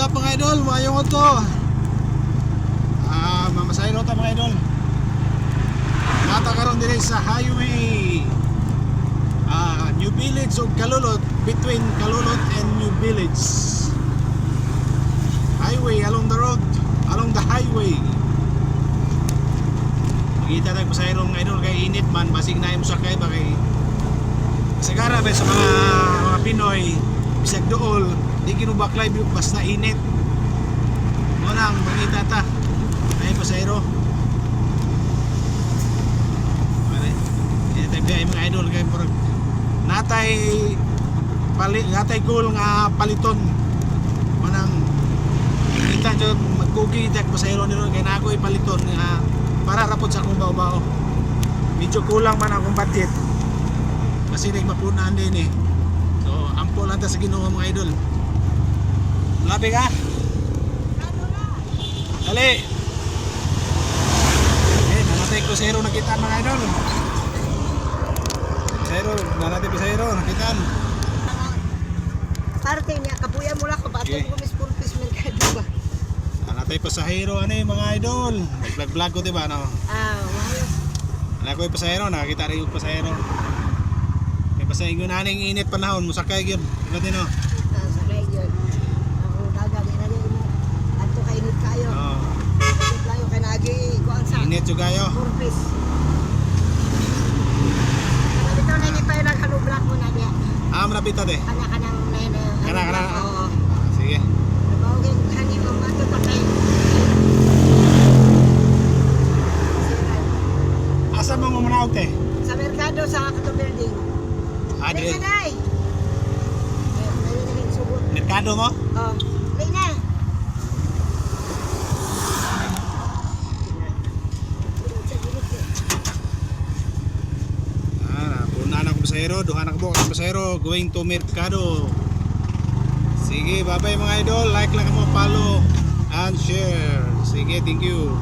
up mga idol? Mayong to. Mamasayro ta mga idol. Nata karon dire sa highway New Village ug Kalulot, between Kalulot and New Village. Highway, along the road, along the highway. Kita tayong pasayro mga idol, kay init man, basig na yung sakay ba kay sagara ba sa mga Pinoy, bisag dool, di kinubaklay basta init. Mo nang mangita ta. Ay pasayro. Pare. Kaya tayo biyahe mga idol kay murag natay goal nga paliton. Mo nang kita jud magkugi tak pasayro nilo kay na ako ipaliton nga para rapod sa akong bao-bao. Medyo kulang man akong budget. Kasi nagmapunan din eh. So, ampo lang ta sa Ginoo mga idol. Labi ka? Dali! Eh, nanatay ko zero nakita mga idol. Zero, nanatay ko zero nakita. Parte niya, kapuya mo lang, kabatid ko mis pulpis merkado ba? Nanatay pa sa hero, ano yung mga idol? Nag-vlog ko diba, no? Mayos. Anak ko yung pasahero, nakakita rin yung pasahero. May pasahero na ning init panahon, musakay yun. Diba din, no? Sakay yun. Ako dagat, inagay mo. Ato kainit kayo. Oo. Init kayo, kaya nagi, kuhaan sa Init yung kayo. pulpis. Ito na hindi pa yung naghalubrak mo na niya. Marapit ate. Kana-kanang na Kana. Oo. Sige. Nabawagin, hani mo, ato pa kayo. Asa mo muna te? Sa merkado, sa kato building. Adre. Dali na, day. Dali na rin subot. Merkado mo? Oh, dali na. Puna na akong pasahero, duha na ako akong pasahero going to Mercado. Sige, bye bye mga idol. Like lang mo, follow and share. Sige, thank you.